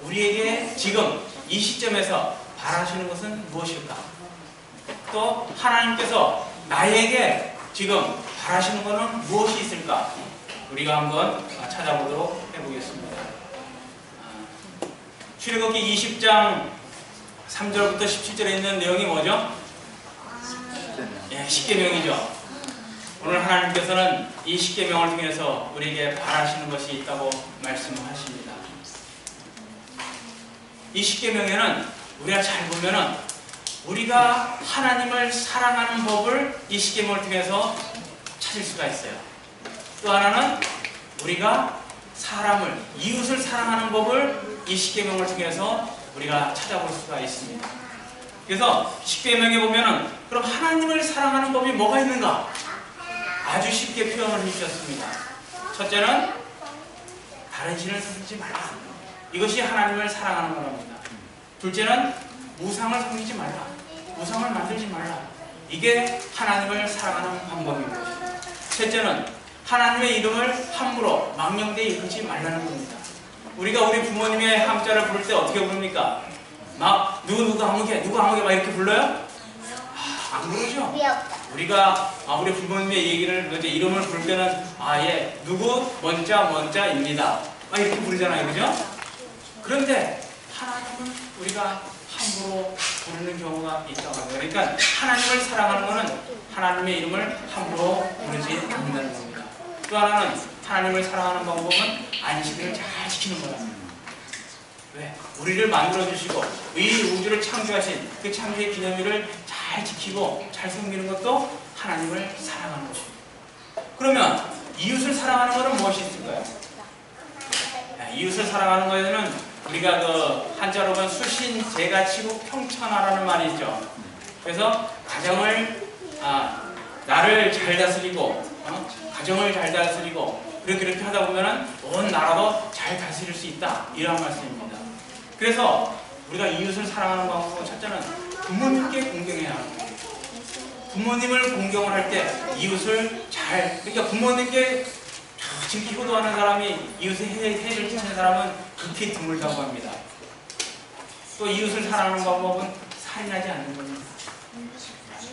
우리에게 지금 이 시점에서 바라시는 것은 무엇일까? 또 하나님께서 나에게 지금 바라시는 것은 무엇이 있을까? 우리가 한번 찾아보도록 해보겠습니다. 출애굽기 20장 3절부터 17절에 있는 내용이 뭐죠? 예, 십계명이죠. 오늘 하나님께서는 이 십계명을 통해서 우리에게 바라시는 것이 있다고 말씀하십니다. 이 십계명에는 우리가 잘 보면은 우리가 하나님을 사랑하는 법을 이 십계명을 통해서 찾을 수가 있어요. 또 하나는 우리가 사람을, 이웃을 사랑하는 법을 이 십계명을 통해서 우리가 찾아볼 수가 있습니다. 그래서 십계명에 보면은 그럼 하나님을 사랑하는 법이 뭐가 있는가? 아주 쉽게 표현을 해주셨습니다. 첫째는 다른 신을 섬기지 말라. 이것이 하나님을 사랑하는 거랍니다. 둘째는 우상을 섬기지 말라. 우상을 만들지 말라. 이게 하나님을 사랑하는 방법입니다. 셋째는 하나님의 이름을 함부로 망령되이 일컫지 말라는 겁니다. 우리가 우리 부모님의 함자를 부를 때 어떻게 부릅니까? 막 누구 아무개 막 이렇게 불러요? 안 부르죠? 우리가 우리 부모님의 얘기를 이제 이름을 부를 때는 예 누구 뭔자입니다. 막 이렇게 부르잖아요, 그죠? 그런데 하나님은 우리가 함부로 부르는 경우가 있다고 합니다. 그러니까 하나님을 사랑하는 것은 하나님의 이름을 함부로 부르지 않는다는 겁니다. 또 하나는 하나님을 사랑하는 방법은 안식일을 잘 지키는 거랍니다. 왜? 우리를 만들어주시고 이 우주를 창조하신 그 창조의 기념일을 잘 지키고 잘 섬기는 것도 하나님을 사랑하는 것입니다. 그러면 이웃을 사랑하는 것은 무엇이 있을까요? 이웃을 사랑하는 것에는 우리가 그 한자로 보면 수신, 제가치고, 평천하라는 말이 있죠. 그래서 가정을 나를 잘 다스리고 가정을 잘 다스리고 그렇게 하다 보면은 온 나라도 잘 다스릴 수 있다, 이런 말씀입니다. 그래서 우리가 이웃을 사랑하는 방법은 첫째는 부모님께 공경해야 합니다. 부모님을 공경을 할 때 이웃을 그러니까 부모님께 지키고도 하는 사람이 이웃의 해를 지키는 사람은 극히 드물다고 합니다. 또 이웃을 사랑하는 방법은 살인하지 않는 겁니다.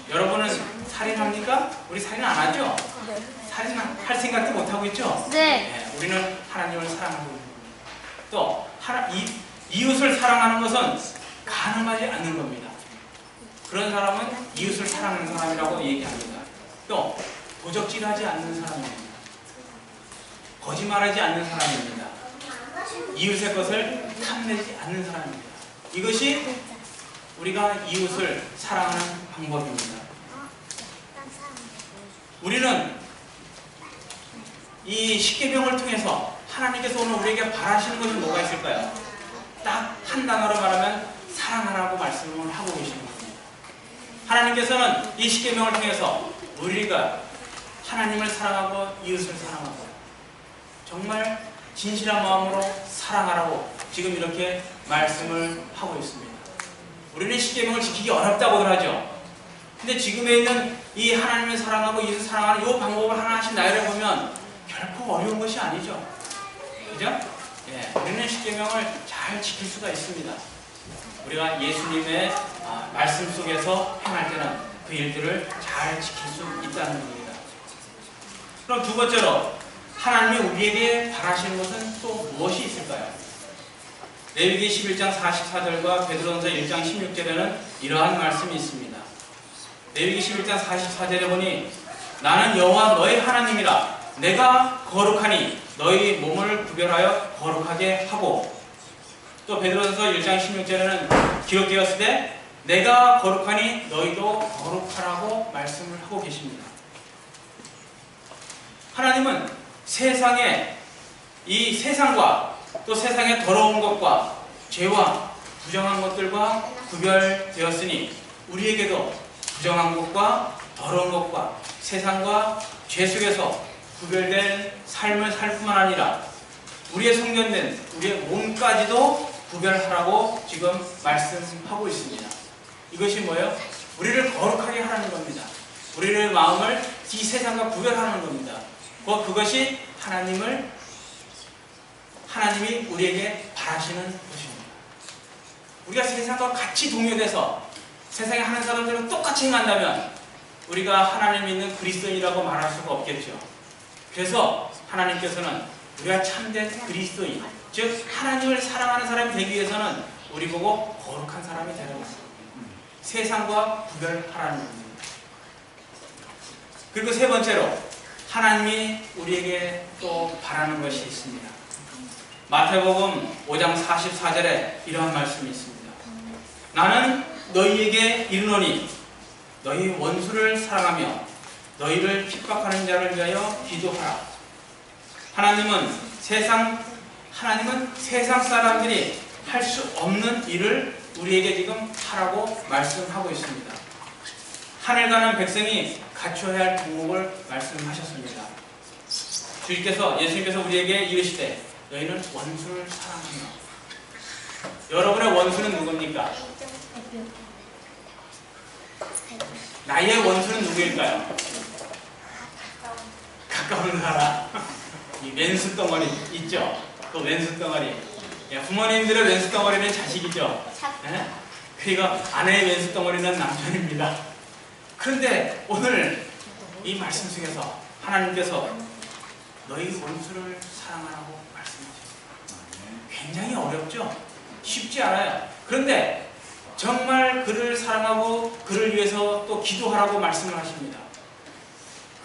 여러분은 살인합니까? 우리 살인 안 하죠? 네. 살인할 생각도 못 하고 있죠? 네. 우리는 하나님을 사랑하고 있는 겁니다. 또 이웃을 사랑하는 것은 간음하지 않는 겁니다. 그런 사람은 이웃을 사랑하는 사람이라고 얘기합니다. 또 도적질하지 않는 사람입니다. 거짓말하지 않는 사람입니다. 이웃의 것을 탐내지 않는 사람입니다. 이것이 우리가 이웃을 사랑하는 방법입니다. 우리는 이 십계명을 통해서 하나님께서 오늘 우리에게 바라시는 것이 뭐가 있을까요? 딱 한 단어로 말하면 사랑하라고 말씀을 하고 계시는 겁니다. 하나님께서는 이 십계명을 통해서 우리가 하나님을 사랑하고 이웃을 사랑하고 정말 진실한 마음으로 사랑하라고 지금 이렇게 말씀을 하고 있습니다. 우리는 십계명을 지키기 어렵다고들 하죠. 근데 지금에 있는 이 하나님을 사랑하고 이웃을 사랑하는 이 방법을 하나씩 나열해보면 결코 어려운 것이 아니죠. 그죠? 우리는 십계명을 잘 지킬 수가 있습니다. 우리가 예수님의 말씀 속에서 행할 때는 그 일들을 잘 지킬 수 있다는 겁니다. 그럼 두 번째로 하나님이 우리에게 바라시는 것은 또 무엇이 있을까요? 레위기 11장 44절과 베드로전서 1장 16절에는 이러한 말씀이 있습니다. 레위기 11장 44절에 보니 나는 여호와 너의 하나님이라 내가 거룩하니 너희 몸을 구별하여 거룩하게 하고 또 베드로전서 1장 16절에는 기록되었을 때 내가 거룩하니 너희도 거룩하라고 말씀을 하고 계십니다. 하나님은 세상에 이 세상과 또 세상의 더러운 것과 죄와 부정한 것들과 구별되었으니 우리에게도 부정한 것과 더러운 것과 세상과 죄 속에서 구별된 삶을 살 뿐만 아니라 우리의 성전된 우리의 몸까지도 구별하라고 지금 말씀하고 있습니다. 이것이 뭐예요? 우리를 거룩하게 하라는 겁니다. 우리의 마음을 이 세상과 구별하는 겁니다. 그것이 하나님이 우리에게 바라시는 것입니다. 우리가 세상과 같이 동요돼서 세상에 하는 사람들과 똑같이 행한다면 우리가 하나님 믿는 그리스도인이라고 말할 수가 없겠죠. 그래서 하나님께서는 우리가 참된 그리스도인, 즉 하나님을 사랑하는 사람이 되기 위해서는 우리 보고 거룩한 사람이 되라고 했습니다. 세상과 구별하라는 겁니다. 그리고 세 번째로 하나님이 우리에게 또 바라는 것이 있습니다. 마태복음 5장 44절에 이러한 말씀이 있습니다. 나는 너희에게 이르노니 너희 원수를 사랑하며 너희를 핍박하는 자를 위하여 기도하라. 하나님은 세상 사람들이 할 수 없는 일을 우리에게 지금 하라고 말씀하고 있습니다. 하늘 가는 백성이 갖춰야 할 덕목을 말씀하셨습니다. 예수님께서 우리에게 이르시되 너희는 원수를 사랑하며. 여러분의 원수는 누굽니까? 나의 원수는 누구일까요? 가까운 사람. 이 왼수 덩어리 있죠? 그 왼수 덩어리. 부모님들의 왼수 덩어리는 자식이죠. 네? 그리고 아내의 왼수 덩어리는 남편입니다. 그런데 오늘 이 말씀 속에서 하나님께서 너희 원수를 사랑하라고 말씀하셨습니다. 굉장히 어렵죠? 쉽지 않아요. 그런데 정말 그를 사랑하고 그를 위해서 또 기도하라고 말씀을 하십니다.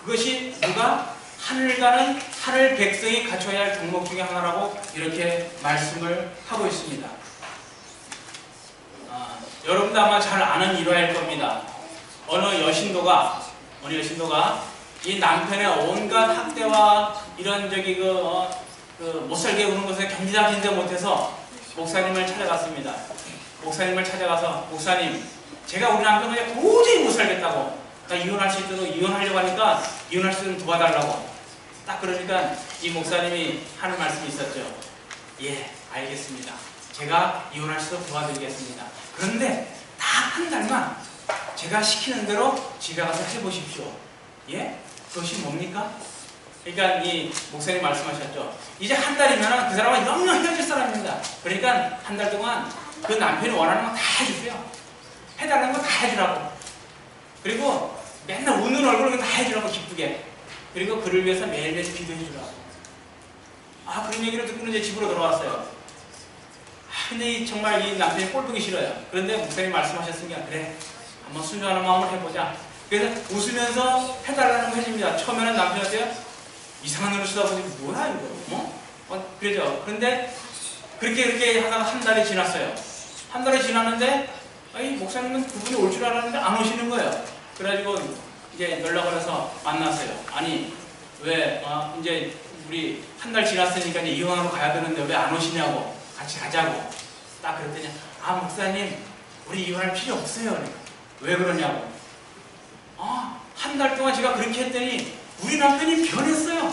그것이 누가? 하늘 가는 하늘 백성이 갖춰야 할 덕목 중에 하나라고 이렇게 말씀을 하고 있습니다. 여러분도 아마 잘 아는 일화일 겁니다. 어느 여신도가 이 남편의 온갖 학대와 이런 못살게 구는 것에 견디다 못해서 목사님을 찾아갔습니다. 목사님을 찾아가서 목사님, 제가 우리 남편을 도저히 못 살겠다고, 나 이혼할 수 있도록 이혼하려고 하니까 이혼할 수 있도록 도와달라고. 딱 그러니까 이 목사님이 하는 말씀이 있었죠. 예, 알겠습니다. 제가 이혼할 수 있도록 도와드리겠습니다. 그런데 딱 한 달만 제가 시키는 대로 집에 가서 해보십시오. 예? 그것이 뭡니까? 그러니까 이 목사님 말씀하셨죠. 이제 한 달이면 그 사람은 영영 헤어질 사람입니다. 그러니까 한 달 동안 그 남편이 원하는 거 다 해주세요. 해달라는 거 다 해주라고. 그리고 맨날 웃는 얼굴로 다 해주라고, 기쁘게. 그리고 그를 위해서 매일매일 기도해 주라고. 그런 얘기를 듣고는 이제 집으로 돌아왔어요. 근데 정말 이 남편이 꼴보기 싫어요. 그런데 목사님이 말씀하셨으니까 그래, 한번 순종하는 마음으로 해보자. 그래서 웃으면서 해달라는 거 해줍니다. 처음에는 남편한테 이상한 눈을 쳐다보니 뭐야 이거? 그러죠. 그런데 그렇게 하다가 한 달이 지났어요. 한 달이 지났는데 목사님은 그분이 올 줄 알았는데 안 오시는 거예요. 그래가지고 이제 연락을 해서 만났어요. 아니 왜 이제 우리 한 달 지났으니까 이제 이혼하러 가야 되는데 왜 안 오시냐고, 같이 가자고. 딱 그랬더니 목사님 우리 이혼할 필요 없어요. 그러니까. 왜 그러냐고. 한 달 동안 제가 그렇게 했더니 우리 남편이 변했어요.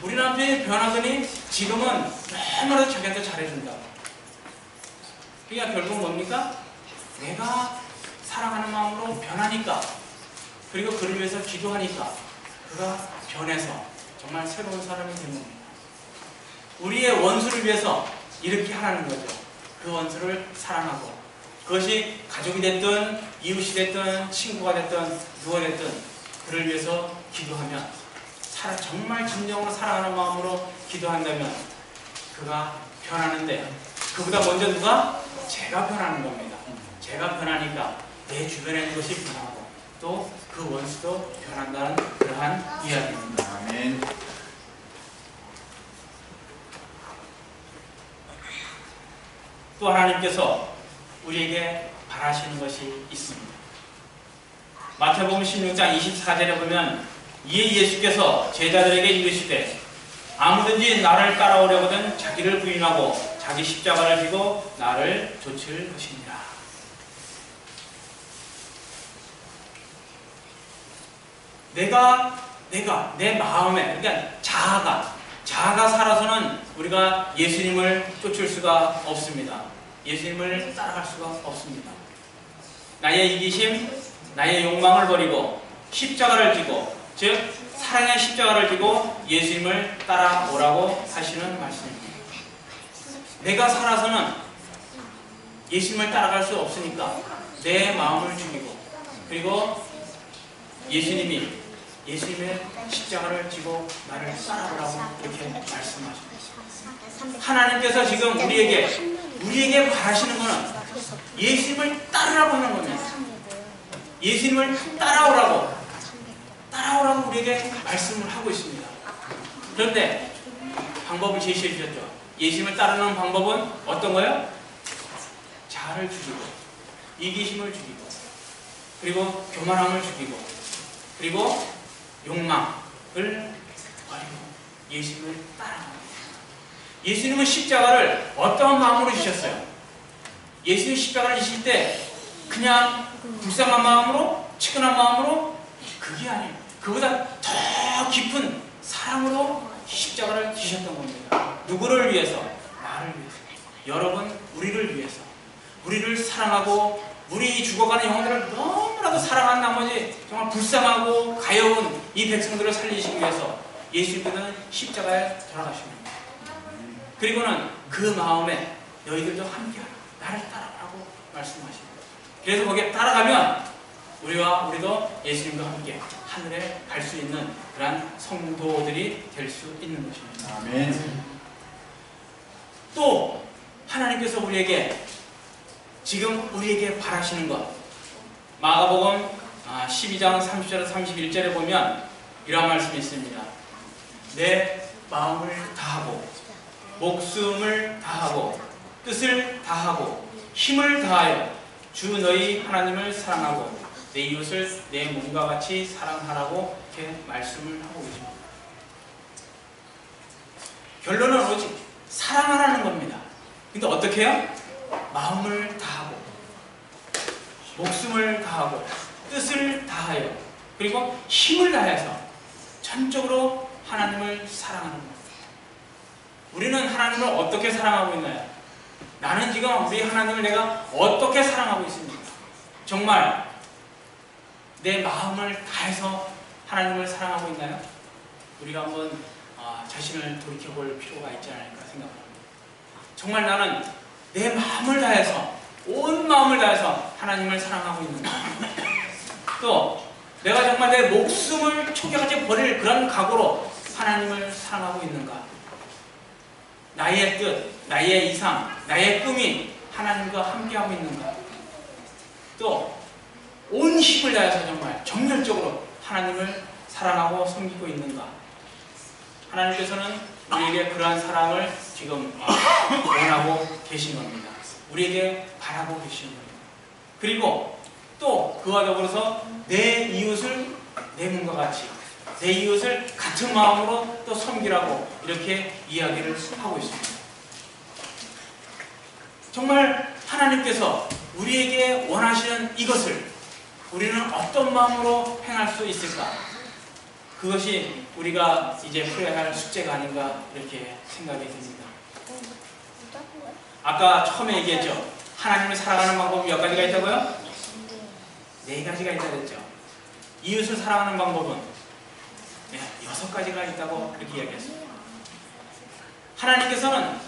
우리 남편이 변하더니 지금은 너무나도 자기한테 잘해준다. 그러니까 결국 뭡니까? 내가 사랑하는 마음으로 변하니까, 그리고 그를 위해서 기도하니까 그가 변해서 정말 새로운 사람이 되는 겁니다. 우리의 원수를 위해서 이렇게 하라는 거죠. 그 원수를 사랑하고, 그것이 가족이 됐든 이웃이 됐든 친구가 됐든 누가 됐든 그를 위해서 기도하면, 정말 진정으로 사랑하는 마음으로 기도한다면 그가 변하는데, 그보다 먼저 누가? 제가 변하는 겁니다. 제가 변하니까 내 주변에 있는 것이 변하고 또 그 원수도 변한다는 그러한 이야기입니다. 아멘. 또 하나님께서 우리에게 바라시는 것이 있습니다. 마태복음 16장 24절에 보면 이에 예수께서 제자들에게 이르시되 아무든지 나를 따라오려거든 자기를 부인하고 자기 십자가를 지고 나를 좇을 것이니라. 내 마음에, 그러니까 자아가 살아서는 우리가 예수님을 쫓을 수가 없습니다. 예수님을 따라갈 수가 없습니다. 나의 이기심, 나의 욕망을 버리고 십자가를 지고, 즉 사랑의 십자가를 지고 예수님을 따라오라고 하시는 말씀입니다. 내가 살아서는 예수님을 따라갈 수 없으니까 내 마음을 죽이고, 그리고 예수님의 십자가를 지고 나를 따라오라고 이렇게 말씀하십니다. 하나님께서 지금 우리에게 바라시는 것은 예수님을 따르라고 하는 겁니다. 예수님을 따라오라고 우리에게 말씀을 하고 있습니다. 그런데 방법을 제시해 주셨죠. 예수님을 따르는 방법은 어떤 거예요? 자아를 죽이고, 이기심을 죽이고, 그리고 교만함을 죽이고, 그리고 욕망을 버리고 예수님을 따라갑니다. 예수님은 십자가를 어떠한 마음으로 주셨어요? 예수님 십자가를 지실 때 그냥 불쌍한 마음으로, 측은한 마음으로, 그게 아니에요. 그보다 더 깊은 사랑으로 십자가를 지셨던 겁니다. 누구를 위해서? 나를 위해서. 여러분, 우리를 위해서. 우리를 사랑하고 우리 죽어가는 영혼들을 너무나도 사랑한 나머지 정말 불쌍하고 가여운 이 백성들을 살리시기 위해서 예수님께서는 십자가에 돌아가십니다. 그리고는 그 마음에 너희들도 함께하라, 나를 따라라고 말씀하십니다. 그래서 거기에 따라가면 우리도 예수님과 함께 하늘에 갈 수 있는 그러한 성도들이 될 수 있는 것입니다. 아멘. 또 하나님께서 지금 우리에게 바라시는 것, 마가복음 12장 30절에서 31절에 보면 이런 말씀이 있습니다. 내 마음을 다하고 목숨을 다하고 뜻을 다하고 힘을 다하여 주 너희 하나님을 사랑하고 내 이웃을 내 몸과 같이 사랑하라고 이렇게 말씀을 하고 계십니다. 결론은 오직 사랑하라는 겁니다. 근데 어떻게 해요? 마음을 다하고 목숨을 다하고 뜻을 다하여 그리고 힘을 다해서 전적으로 하나님을 사랑하는 겁니다. 우리는 하나님을 어떻게 사랑하고 있나요? 나는 지금 우리 하나님을 내가 어떻게 사랑하고 있습니까? 정말 내 마음을 다해서 하나님을 사랑하고 있나요? 우리가 한번 자신을 돌이켜볼 필요가 있지 않을까 생각합니다. 정말 나는 내 마음을 다해서, 온 마음을 다해서 하나님을 사랑하고 있는가? 또 내가 정말 내 목숨을 초기까지 버릴 그런 각오로 하나님을 사랑하고 있는가? 나의 뜻, 나의 이상, 나의 꿈이 하나님과 함께하고 있는가? 또 온 힘을 다해서 정말 정열적으로 하나님을 사랑하고 섬기고 있는가? 하나님께서는 우리에게 그러한 사랑을 지금 원하고 계신 겁니다. 우리에게 바라고 계신 겁니다. 그리고 또 그와 더불어서 내 이웃을 내 몸과 같이, 내 이웃을 같은 마음으로 또 섬기라고 이렇게 이야기를 하고 있습니다. 정말 하나님께서 우리에게 원하시는 이것을 우리는 어떤 마음으로 행할 수 있을까? 그것이 우리가 이제 풀어야 할 숙제가 아닌가 이렇게 생각이 듭니다. 아까 처음에 얘기했죠. 하나님을 사랑하는 방법이 몇 가지가 있다고요? 4가지가 있다고 했죠. 이웃을 사랑하는 방법은 6가지가 있다고 이렇게 이야기했습니다. 하나님께서는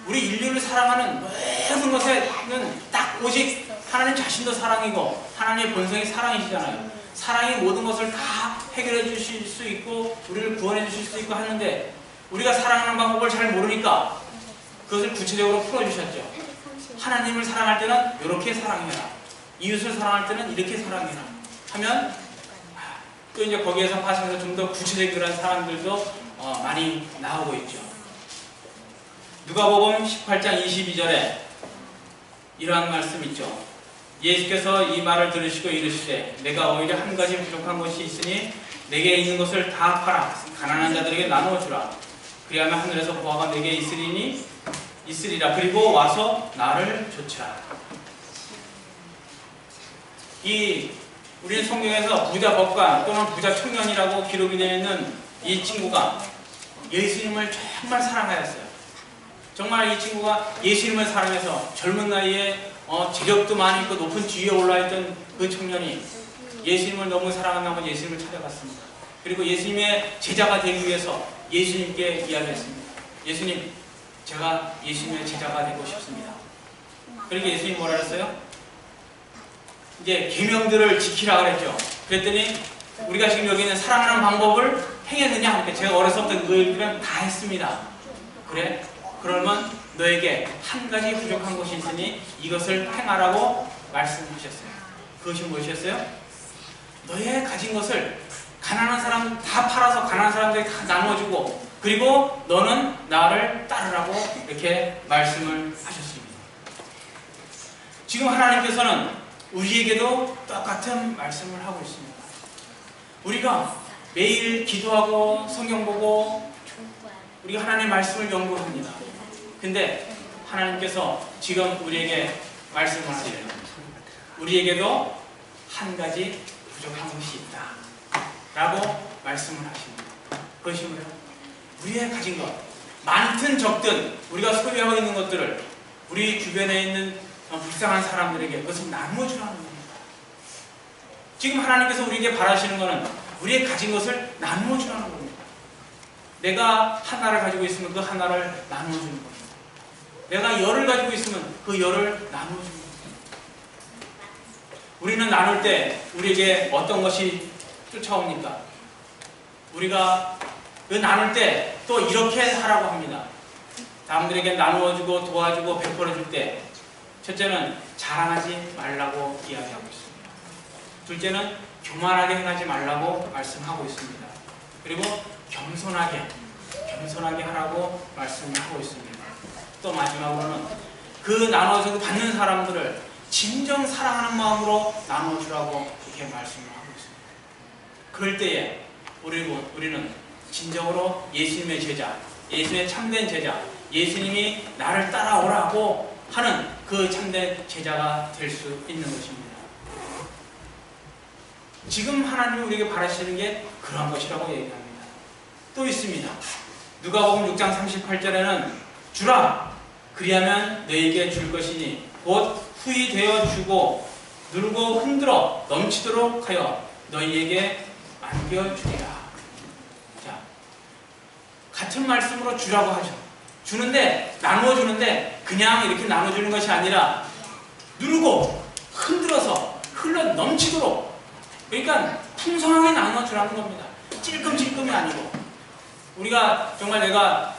우리 인류를 사랑하는 모든 것에는 딱 오직 하나님 자신도 사랑이고 하나님의 본성이 사랑이시잖아요. 사랑이 모든 것을 다 해결해 주실 수 있고 우리를 구원해 주실 수 있고 하는데 우리가 사랑하는 방법을 잘 모르니까 그것을 구체적으로 풀어주셨죠. 하나님을 사랑할 때는 이렇게 사랑해라, 이웃을 사랑할 때는 이렇게 사랑해라 하면 또 이제 거기에서 파생해서 좀 더 구체적인 그런 사람들도 많이 나오고 있죠. 누가복음 18장 22절에 이러한 말씀 있죠. 예수께서 이 말을 들으시고 이르시되 내가 오히려 한 가지 부족한 것이 있으니 내게 있는 것을 다 팔아 가난한 자들에게 나누어 주라. 그리하면 하늘에서 보화가 내게 있으리라. 그리고 와서 나를 좇으라. 우리는 성경에서 부자 법관 또는 부자 청년이라고 기록이 되어 있는 이 친구가 예수님을 정말 사랑하였어요. 정말 이 친구가 예수님을 사랑해서 젊은 나이에 재력도 많이 있고 높은 지위에 올라있던 그 청년이 예수님을 너무 사랑한 나머지 예수님을 찾아갔습니다. 그리고 예수님의 제자가 되기 위해서 예수님께 이야기했습니다. 예수님, 제가 예수님의 제자가 되고 싶습니다. 그러니까 예수님이 뭐라 그랬어요? 이제 계명들을 지키라 그랬죠. 그랬더니 우리가 지금 여기 있는 사랑하는 방법을 행했느냐 하니까 제가 어렸을 때 너희들은 다 했습니다. 그래? 그러면 너에게 한 가지 부족한 것이 있으니 이것을 행하라고 말씀하셨어요. 그것이 무엇이었어요? 너의 가진 것을 가난한 사람 다 팔아서 가난한 사람들에게 다 나눠주고 그리고 너는 나를 따르라고 이렇게 말씀을 하셨습니다. 지금 하나님께서는 우리에게도 똑같은 말씀을 하고 있습니다. 우리가 매일 기도하고 성경 보고 우리가 하나님의 말씀을 연구합니다. 근데 하나님께서 지금 우리에게 말씀을 하세요. 우리에게도 한 가지 부족한 것이 있다 라고 말씀을 하십니다. 그것이 뭐예요? 우리의 가진 것, 많든 적든 우리가 소유하고 있는 것들을 우리 주변에 있는 불쌍한 사람들에게 그것을 나누어 주라는 겁니다. 지금 하나님께서 우리에게 바라시는 것은 우리의 가진 것을 나누어 주라는 겁니다. 내가 하나를 가지고 있으면 그 하나를 나누어 주는 겁니다. 내가 열을 가지고 있으면 그 열을 나누어 주는 겁니다. 우리는 나눌 때 우리에게 어떤 것이 쫓아옵니까? 우리가 그 나눌 때 또 이렇게 하라고 합니다. 남들에게 나누어주고 도와주고 베풀어줄 때 첫째는 자랑하지 말라고 이야기하고 있습니다. 둘째는 교만하게 행하지 말라고 말씀하고 있습니다. 그리고 겸손하게 하라고 말씀을 하고 있습니다. 또 마지막으로는 그 나눠서 받는 사람들을 진정 사랑하는 마음으로 나눠주라고 이렇게 말씀을 하고 있습니다. 그럴 때에 우리는 진정으로 예수님의 제자, 예수님의 참된 제자, 예수님이 나를 따라오라고 하는 그 참된 제자가 될 수 있는 것입니다. 지금 하나님이 우리에게 바라시는 게 그러한 것이라고 얘기합니다. 또 있습니다. 누가복음 6장 38절에는 주라 그리하면 너희에게 줄 것이니 곧 후히 되어 주고 누르고 흔들어 넘치도록 하여 너희에게 안겨주리라. 자, 같은 말씀으로 주라고 하죠. 주는데 나누어 주는데 그냥 이렇게 나눠주는 것이 아니라 누르고 흔들어서 흘러 넘치도록, 그러니까 풍성하게 나눠주라는 겁니다. 찔끔찔끔이 아니고. 우리가 정말 내가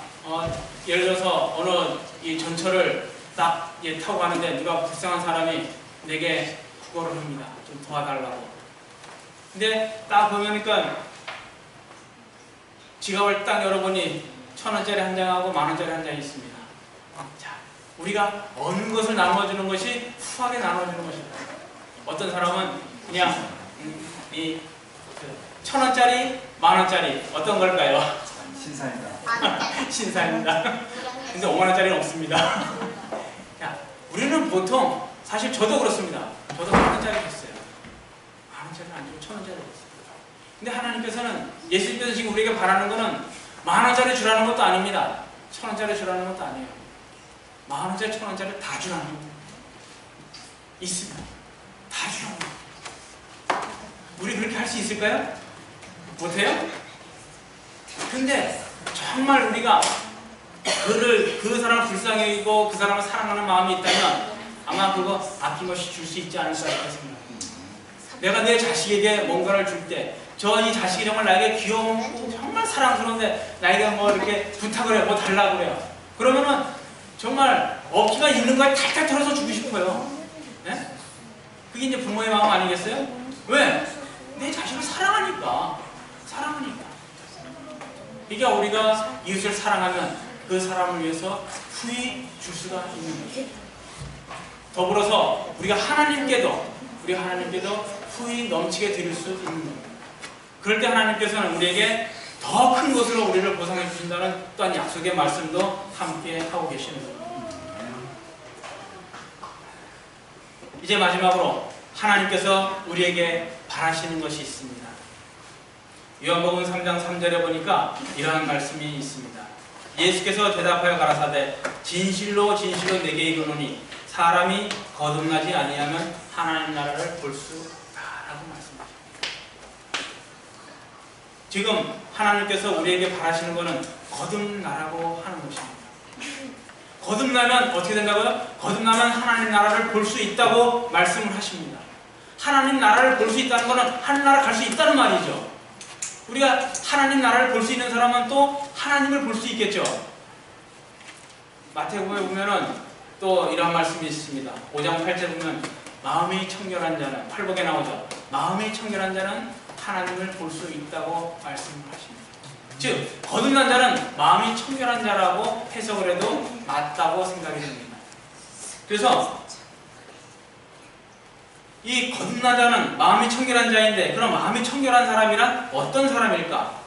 예를 들어서 어느 이 전철을 딱 타고 가는데 누가 불쌍한 사람이 내게 구걸을 합니다. 좀 도와달라고. 근데 딱 보니까 지갑을 딱 열어보니 1,000원짜리 한 장하고 10,000원짜리 한 장이 있습니다. 자, 우리가 얻는 것을 나눠주는 것이 후하게 나눠주는 것입니다. 어떤 사람은 그냥 이 1,000원짜리, 10,000원짜리 어떤 걸까요? 신사입니다. 신사입니다. 근데 50,000원짜리는 없습니다. 자, 우리는 보통 사실 저도 그렇습니다. 저도 10,000원짜리 했어요. 10,000원짜리 안 주고 1,000원짜리 했어요. 근데 하나님께서는, 예수님께서 지금 우리에게 바라는 것은 10,000원짜리 주라는 것도 아닙니다. 1,000원짜리 주라는 것도 아니에요. 10,000원짜리, 1,000원짜리 다 주라는 겁니다. 있으면 다 주라는 겁니다. 우리 그렇게 할 수 있을까요? 못해요? 근데 정말 우리가 그 사람을 불쌍히 여기고 그 사람을 사랑하는 마음이 있다면 아마 그거 아낌없이 줄 수 있지 않을까 이렇게 생각합니다. 내가 내 자식에게 뭔가를 줄 때 저 이 자식이 정말 나에게 귀여우고 정말 사랑스러운데 나에게 뭐 이렇게 부탁을 해, 뭐 달라고 그래요. 그러면은 정말 어깨가 있는 걸 탈탈 털어서 주고 싶어요. 네? 그게 이제 부모의 마음 아니겠어요? 왜? 내 자식을 사랑하니까. 그러니까 우리가 이웃을 사랑하면 그 사람을 위해서 후히 줄 수가 있는 거죠. 더불어서 우리가 하나님께도 후히 넘치게 드릴 수 있는 겁니다. 그럴 때 하나님께서는 우리에게 더 큰 것으로 우리를 보상해 주신다는 또한 약속의 말씀도 함께 하고 계시는 겁니다. 이제 마지막으로 하나님께서 우리에게 바라시는 것이 있습니다. 요한복음 3장 3절에 보니까 이러한 말씀이 있습니다. 예수께서 대답하여 가라사대 진실로 진실로 내게 이르노니 사람이 거듭나지 아니하면 하나님 나라를 볼 수 없다라고 말씀하십니다. 지금 하나님께서 우리에게 바라시는 것은 거듭나라고 하는 것입니다. 거듭나면 어떻게 된다고요? 거듭나면 하나님 나라를 볼 수 있다고 말씀을 하십니다. 하나님 나라를 볼 수 있다는 것은 하나님 나라 갈 수 있다는 말이죠. 우리가 하나님 나라를 볼 수 있는 사람은 또 하나님을 볼 수 있겠죠. 마태복음에 보면은 또 이런 말씀이 있습니다. 5장 8절 보면 마음이 청결한 자는, 팔복에 나오죠. 마음이 청결한 자는 하나님을 볼 수 있다고 말씀을 하십니다. 즉 거듭난 자는 마음이 청결한 자라고 해석을 해도 맞다고 생각이 됩니다. 그래서 이 거듭난 자는 마음이 청결한 자인데, 그럼 마음이 청결한 사람이란 어떤 사람일까?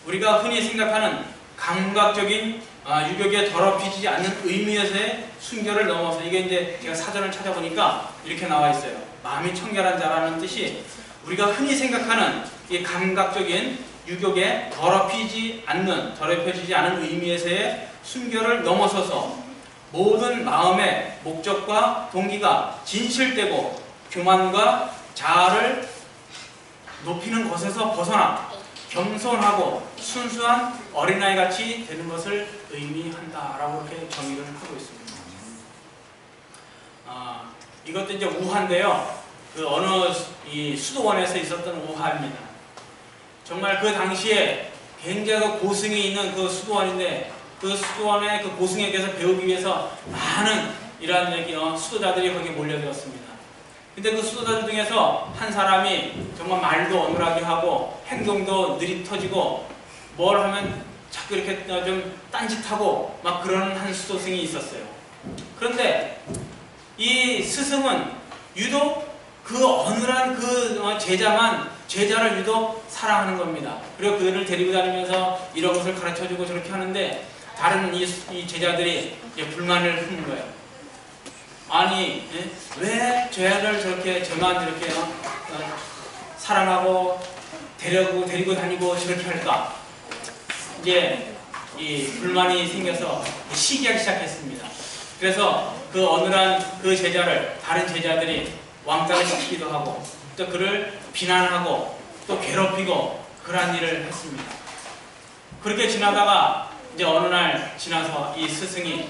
우리가 흔히 생각하는 감각적인 유격에 더럽히지 않는 의미에서의 순결을 넘어서, 이게 이제 제가 사전을 찾아보니까 이렇게 나와 있어요. 마음이 청결한 자라는 뜻이 우리가 흔히 생각하는 이 감각적인 유격에 더럽혀지지 않은 의미에서의 순결을 넘어서서 모든 마음의 목적과 동기가 진실되고 교만과 자아를 높이는 것에서 벗어나 겸손하고 순수한 어린아이같이 되는 것을 의미한다라고 이렇게 정의를 하고 있습니다. 이것도 이제 우화인데요. 그 어느 이 수도원에서 있었던 우화입니다. 정말 그 당시에 굉장히 고승이 있는 그 수도원인데, 그 수도원의 그 고승에게서 배우기 위해서 많은 이러한 수도자들이 거기에 몰려들었습니다. 근데 그 수도자들 중에서 한 사람이 정말 말도 어눌하게 하고 행동도 느릿터지고 뭘 하면 자꾸 이렇게 좀 딴짓하고 막 그런 한 수도승이 있었어요. 그런데 이 스승은 유독 그 어눌한 그 제자를 유독 사랑하는 겁니다. 그리고 그를 데리고 다니면서 이런 것을 가르쳐주고 저렇게 하는데, 다른 이 제자들이 이제 불만을 품는 거예요. 아니, 왜 쟤를 저렇게, 저만 이렇게 사랑하고 데리고 다니고 저렇게 할까? 이제 이 불만이 생겨서 시기하기 시작했습니다. 그래서 그 어느한 그 제자를 다른 제자들이 왕따를 시키기도 하고, 또 그를 비난하고 또 괴롭히고 그러한 일을 했습니다. 그렇게 지나다가 이제 어느 날 지나서 이 스승이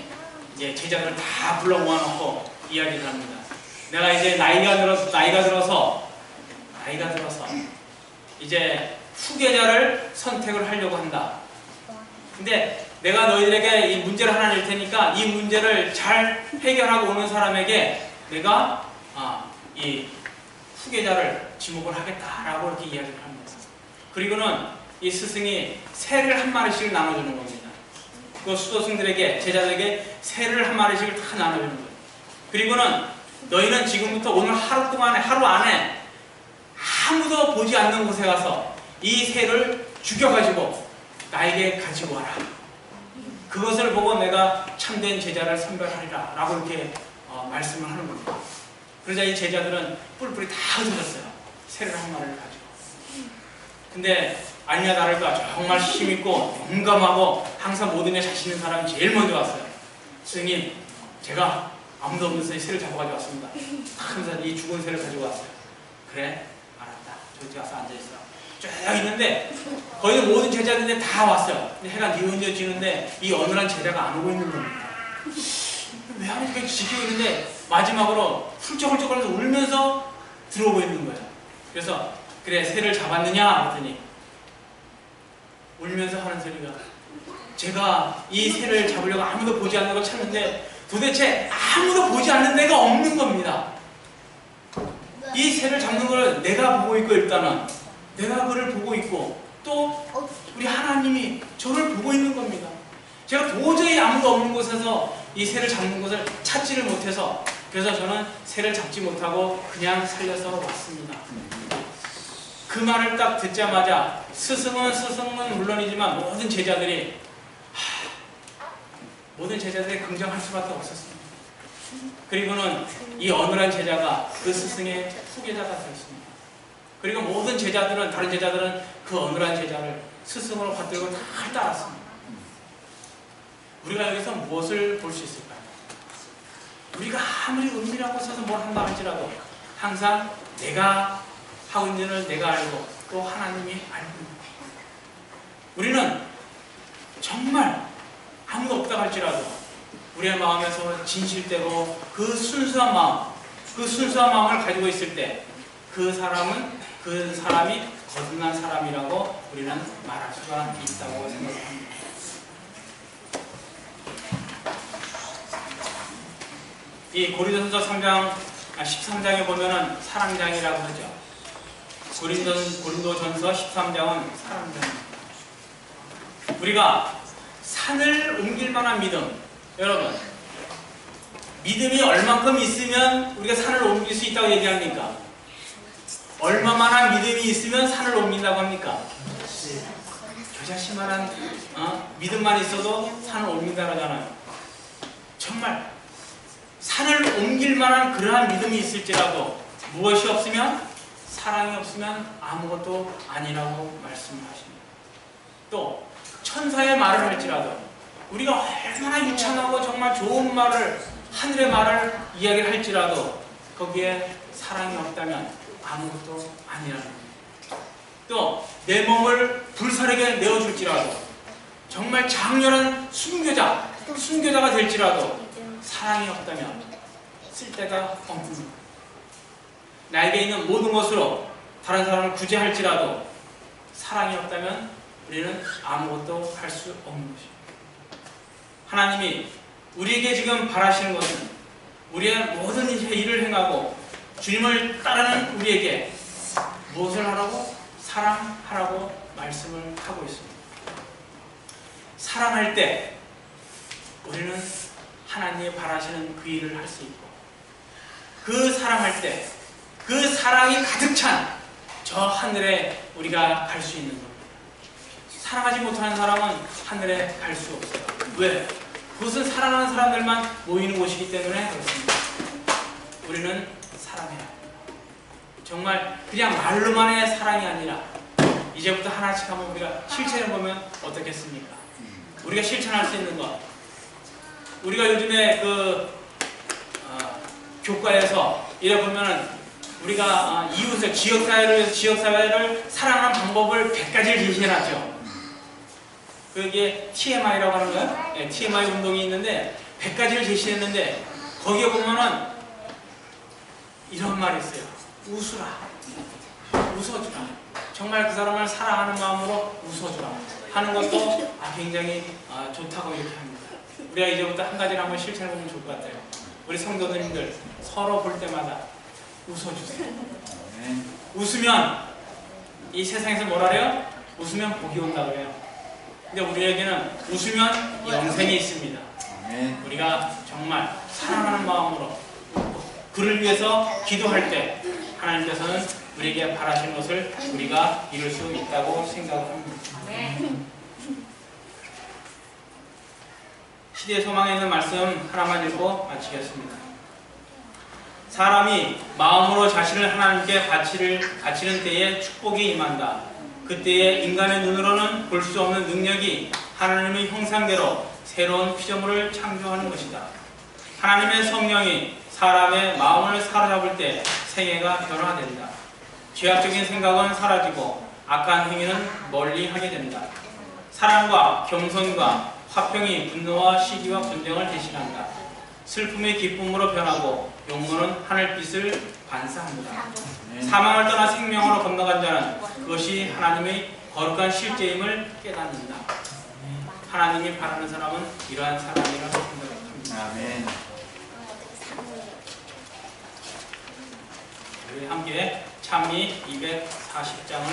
이제 제자들을 다 불러 모아놓고 이야기를 합니다. 내가 이제 나이가 들어서 이제 후계자를 선택을 하려고 한다. 근데 내가 너희들에게 이 문제를 하나 낼 테니까 이 문제를 잘 해결하고 오는 사람에게 내가 이 후계자를 지목을 하겠다라고 이렇게 이야기를 합니다. 그리고는 이 스승이 새를 한 마리씩 나눠주는 겁니다. 그 수도승들에게, 제자들에게 새를 한 마리씩을 다 나눠주는 거예요. 그리고는 너희는 지금부터 오늘 하루 안에 아무도 보지 않는 곳에 가서 이 새를 죽여가지고 나에게 가지고 와라. 그것을 보고 내가 참된 제자를 선별하리라 라고 이렇게 말씀을 하는 겁니다. 그러자 이 제자들은 뿔뿔이 다 흩어졌어요. 새를 한 마리를 가지고. 근데 아니냐 다를까 정말 힘있고 용감하고 항상 모든 일 자신 있는 사람이 제일 먼저 왔어요. 스님, 제가 아무도 없는 새를 잡아가지고 왔습니다. 항상 이 죽은 새를 가지고 왔어요. 그래? 알았다. 저기 와서 앉아있어. 쭉 있는데 거의 모든 제자들이 다 왔어요. 근데 해가 뉘어지는데 이 어느한 제자가 안 오고 있는 겁니다. 왜 하는지 지키고 있는데 마지막으로 훌쩍훌쩍 거리면서 울면서 들어오고 있는 거예요. 그래서 그래, 새를 잡았느냐? 그랬더니 울면서 하는 소리가, 제가 이 새를 잡으려고 아무도 보지 않는 걸 찾는데 도대체 아무도 보지 않는 데가 없는 겁니다. 이 새를 잡는 걸 내가 보고 있고, 일단은 내가 그를 보고 있고, 또 우리 하나님이 저를 보고 있는 겁니다. 제가 도저히 아무도 없는 곳에서 이 새를 잡는 것을 찾지를 못해서, 그래서 저는 새를 잡지 못하고 그냥 살려서 왔습니다. 그 말을 딱 듣자마자 스승은 물론이지만 모든 제자들이 긍정할 수밖에 없었습니다. 그리고는 이 어느한 제자가 그 스승의 후계자가 되었습니다. 그리고 모든 제자들은, 다른 제자들은 그 어느한 제자를 스승으로 받들고 다 따랐습니다. 우리가 여기서 무엇을 볼 수 있을까요? 우리가 아무리 은밀하고 서서 뭘 한다 할지라도 항상 내가 하고 있는 일을 내가 알고 또 하나님이 알고 있는 거예요. 우리는 정말 아무도 없다 할지라도 우리의 마음에서 진실대로 그 순수한 마음을 가지고 있을 때 그 사람이 거듭난 사람이라고 우리는 말할 수가 있다고 생각합니다. 이 고린도전서 13장에 보면은 사랑장이라고 하죠. 고린도전서 13장은 사랑장입니다. 우리가 산을 옮길 만한 믿음, 여러분, 믿음이 얼만큼 있으면 우리가 산을 옮길 수 있다고 얘기합니까? 얼마만한 믿음이 있으면 산을 옮긴다고 합니까? 겨자씨만한 믿음만 있어도 산을 옮긴다고 하잖아요. 정말 산을 옮길 만한 그러한 믿음이 있을지라도 무엇이 없으면, 사랑이 없으면 아무것도 아니라고 말씀하십니다. 또 천사의 말을 할지라도 우리가 얼마나 유창하고 정말 좋은 말을, 하늘의 말을 이야기를 할지라도 거기에 사랑이 없다면 아무것도 아니라는 겁니다. 또 내 몸을 불사르게 내어줄지라도, 정말 장렬한 순교자가 될지라도 사랑이 없다면 쓸데가 없는 겁니다. 나에게 있는 모든 것으로 다른 사람을 구제할지라도 사랑이 없다면 우리는 아무것도 할 수 없는 것입니다. 하나님이 우리에게 지금 바라시는 것은 우리의 모든 일을 행하고 주님을 따르는 우리에게 무엇을 하라고? 사랑하라고 말씀을 하고 있습니다. 사랑할 때 우리는 하나님이 바라시는 그 일을 할 수 있고, 그 사랑할 때 그 사랑이 가득 찬 저 하늘에 우리가 갈 수 있는 겁니다. 사랑하지 못하는 사람은 하늘에 갈 수 없어요. 왜? 그것은 사랑하는 사람들만 모이는 곳이기 때문에 그렇습니다. 우리는 사랑해야 합니다. 정말 그냥 말로만의 사랑이 아니라 이제부터 하나씩 한번 우리가 실천해보면 어떻겠습니까? 우리가 실천할 수 있는 것, 우리가 요즘에 교과에서 이래 보면은 우리가 이웃을, 지역사회를 사랑하는 방법을 100가지를 제시해놨죠. 그게 TMI라고 하는 거예요. 네, TMI 운동이 있는데 100가지를 제시했는데 거기에 보면은 이런 말이 있어요. 웃어주라. 정말 그 사람을 사랑하는 마음으로 웃어주라 하는 것도 굉장히 좋다고 이렇게 합니다. 우리가 이제부터 한 가지를 한번 실천해보면 좋을 것 같아요. 우리 성도님들 서로 볼 때마다 웃어주세요. 웃으면 이 세상에서 뭐라 그래요? 웃으면 복이 온다 그래요. 근데 우리에게는 웃으면 영생이 있습니다. 우리가 정말 사랑하는 마음으로 그를 위해서 기도할 때 하나님께서는 우리에게 바라시는 것을 우리가 이룰 수 있다고 생각합니다. 시대의 소망에 있는 말씀 하나만 읽고 마치겠습니다. 사람이 마음으로 자신을 하나님께 바치는 때에 축복이 임한다. 그때에 인간의 눈으로는 볼 수 없는 능력이 하나님의 형상대로 새로운 피조물을 창조하는 것이다. 하나님의 성령이 사람의 마음을 사로잡을 때 생애가 변화된다. 죄악적인 생각은 사라지고 악한 행위는 멀리하게 된다. 사랑과 겸손과 화평이 분노와 시기와 분쟁을 대신한다. 슬픔이 기쁨으로 변하고 욕망은 하늘빛을 반사합니다. 사망을 떠나 생명으로 건너간 자는 그것이 하나님의 거룩한 실제임을 깨닫는다. 하나님이 바라는 사람은 이러한 사람이라고 생각합니다. 아멘. 우리 함께 찬미 240장을